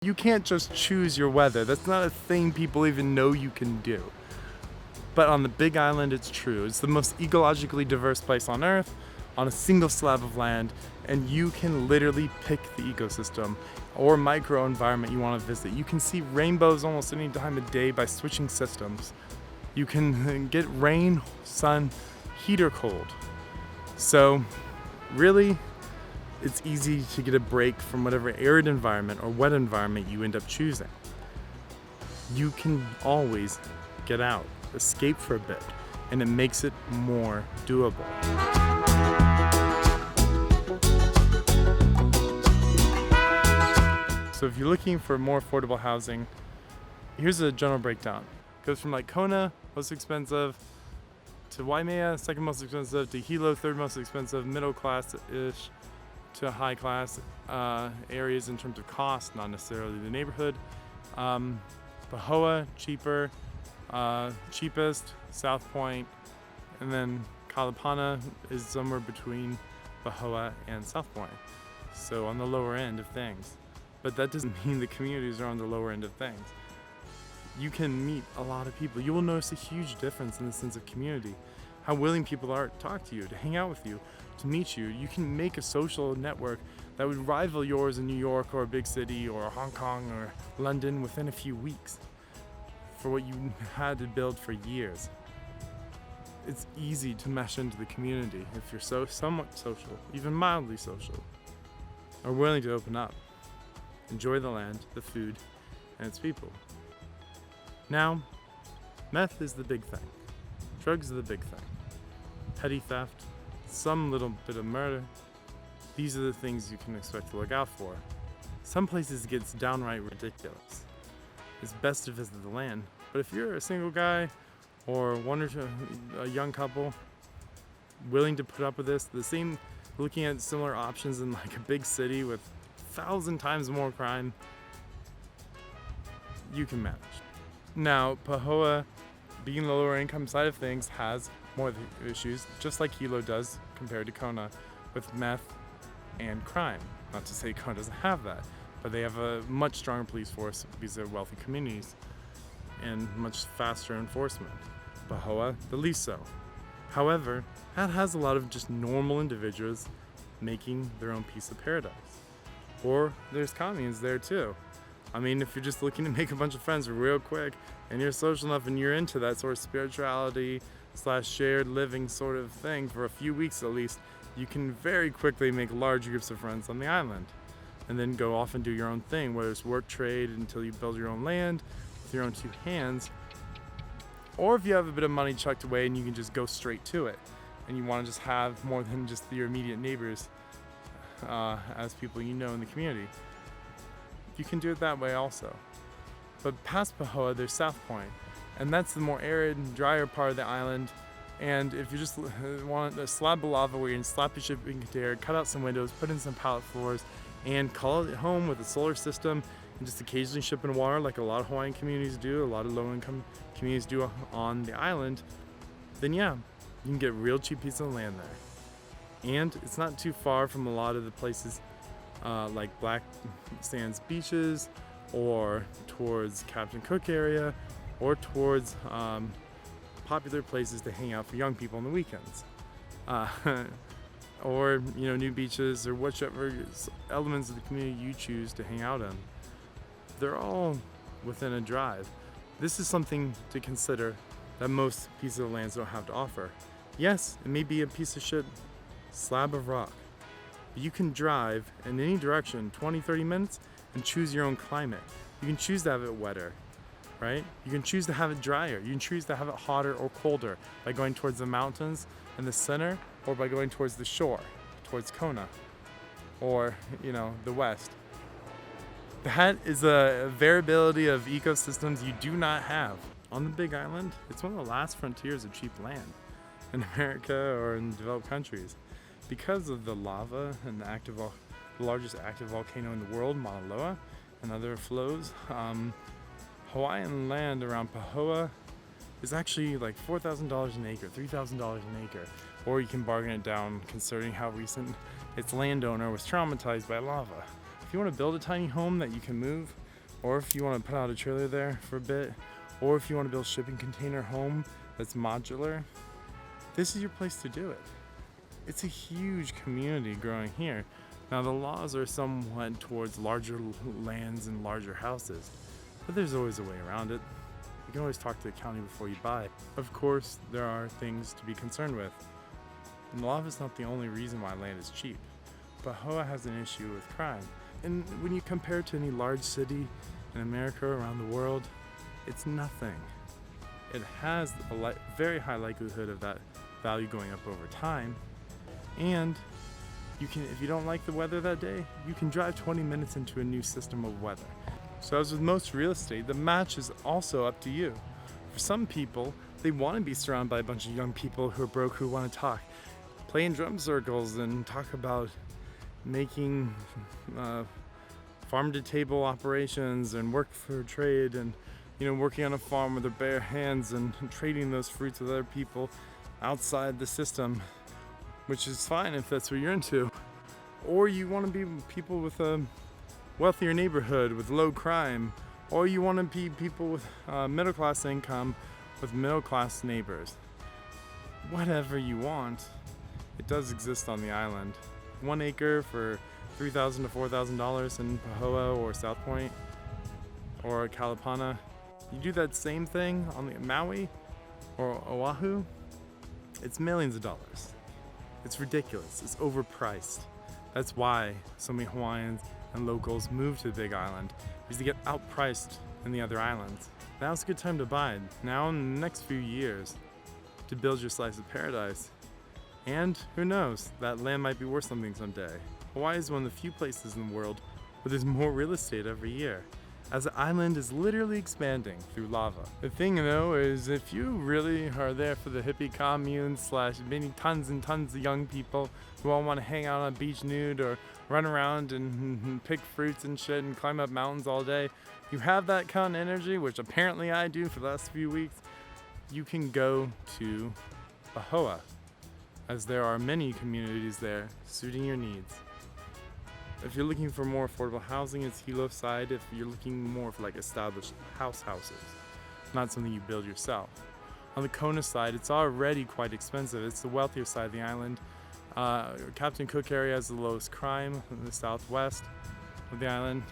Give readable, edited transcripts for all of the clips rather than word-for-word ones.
You can't just choose your weather. That's not a thing people even know you can do. But on the Big Island, it's true. It's the most ecologically diverse place on Earth, on a single slab of land, and you can literally pick the ecosystem or microenvironment you want to visit. You can see rainbows almost any time of day by switching systems. You can get rain, sun, heat or cold. So really, it's easy to get a break from whatever arid environment or wet environment you end up choosing. You can always get out, escape for a bit, and it makes it more doable. So if you're looking for more affordable housing, here's a general breakdown. It goes from like Kona, most expensive, to Waimea, second most expensive, to Hilo, third most expensive, middle class-ish to high class areas in terms of cost, not necessarily the neighborhood. Pahoa, cheaper, cheapest, South Point, and then Kalapana is somewhere between Pahoa and South Point. So on the lower end of things. But that doesn't mean the communities are on the lower end of things. You can meet a lot of people. You will notice a huge difference in the sense of community. How willing people are to talk to you, to hang out with you, to meet you. You can make a social network that would rival yours in New York or a big city or Hong Kong or London within a few weeks for what you had to build for years. It's easy to mesh into the community if you're somewhat social, even mildly social, or willing to open up. Enjoy the land, the food, and its people. Now, meth is the big thing. Drugs are the big thing. Petty theft, some little bit of murder. These are the things you can expect to look out for. Some places it gets downright ridiculous. It's best to visit the land. But if you're a single guy or a young couple willing to put up with this, looking at similar options in like a big city with 1,000 times more crime, you can manage. Now, Pahoa, being the lower income side of things, has more of the issues, just like Hilo does compared to Kona, with meth and crime. Not to say Kona doesn't have that, but they have a much stronger police force because they're wealthy communities and much faster enforcement. Pahoa, the least so. However, that has a lot of just normal individuals making their own piece of paradise. Or there's communes there too. I mean, if you're just looking to make a bunch of friends real quick and you're social enough and you're into that sort of spirituality / shared living sort of thing for a few weeks at least, you can very quickly make large groups of friends on the island and then go off and do your own thing, whether it's work, trade, until you build your own land with your own two hands. Or if you have a bit of money chucked away and you can just go straight to it and you want to just have more than just your immediate neighbors as people you know in the community. You can do it that way also. But past Pahoa, there's South Point, and that's the more arid and drier part of the island. And if you just want a slab of lava where you can slap your shipping container, cut out some windows, put in some pallet floors, and call it home with a solar system, and just occasionally ship in water like a lot of Hawaiian communities do, a lot of low-income communities do on the island, then yeah, you can get a real cheap piece of land there. And it's not too far from a lot of the places like Black Sands beaches, or towards Captain Cook area, or towards popular places to hang out for young people on the weekends. Or new beaches, or whichever elements of the community you choose to hang out in. They're all within a drive. This is something to consider that most pieces of land don't have to offer. Yes, it may be a piece of shit slab of rock, but you can drive in any direction 20-30 minutes and choose your own climate. You can choose to have it wetter, right? You can choose to have it drier. You can choose to have it hotter or colder by going towards the mountains in the center, or by going towards the shore, towards Kona, or the west. That is a variability of ecosystems you do not have on the Big Island. It's one of the last frontiers of cheap land in America or in developed countries. Because of the lava and the largest active volcano in the world, Mauna Loa, and other flows, Hawaiian land around Pahoa is actually like $4,000 an acre, $3,000 an acre. Or you can bargain it down considering how recent its landowner was traumatized by lava. If you want to build a tiny home that you can move or if you want to put out a trailer there for a bit, or if you want to build a shipping container home that's modular, this is your place to do it. It's a huge community growing here. Now the laws are somewhat towards larger lands and larger houses, but there's always a way around it. You can always talk to the county before you buy. Of course, there are things to be concerned with. And lava is not the only reason why land is cheap. Pahoa has an issue with crime. And when you compare it to any large city in America or around the world, it's nothing. It has a very high likelihood of that value going up over time. And you can, if you don't like the weather that day, you can drive 20 minutes into a new system of weather. So as with most real estate, the match is also up to you. For some people, they want to be surrounded by a bunch of young people who are broke who want to talk, play in drum circles and talk about making farm-to-table operations and work for trade and working on a farm with their bare hands and trading those fruits with other people outside the system, which is fine if that's what you're into. Or you want to be people with a wealthier neighborhood with low crime, or you want to be people with middle class income with middle class neighbors. Whatever you want, it does exist on the island. 1 acre for $3,000 to $4,000 in Pahoa or South Point or Kalapana. You do that same thing on the Maui or Oahu, it's millions of dollars. It's ridiculous. It's overpriced. That's why so many Hawaiians and locals move to the Big Island, because they get outpriced in the other islands. Now's a good time to buy. Now in the next few years to build your slice of paradise. And who knows, that land might be worth something someday. Hawaii is one of the few places in the world where there's more real estate every year, as the island is literally expanding through lava. The thing though is, if you really are there for the hippie commune / many tons and tons of young people who all want to hang out on a beach nude or run around and pick fruits and shit and climb up mountains all day, you have that kind of energy, which apparently I do for the last few weeks, you can go to Pahoa, as there are many communities there suiting your needs. If you're looking for more affordable housing, it's Hilo side. If you're looking more for like established houses, not something you build yourself. On the Kona side, it's already quite expensive. It's the wealthier side of the island. Captain Cook area has the lowest crime in the southwest of the island.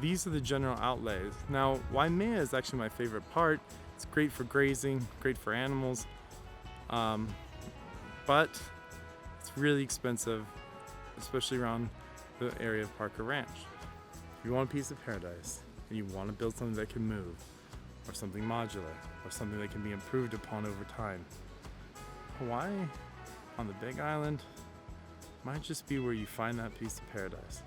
These are the general outlays. Now, Waimea is actually my favorite part. It's great for grazing, great for animals, but it's really expensive, especially around the area of Parker Ranch. If you want a piece of paradise and you want to build something that can move, or something modular, or something that can be improved upon over time, Hawaii on the Big Island might just be where you find that piece of paradise.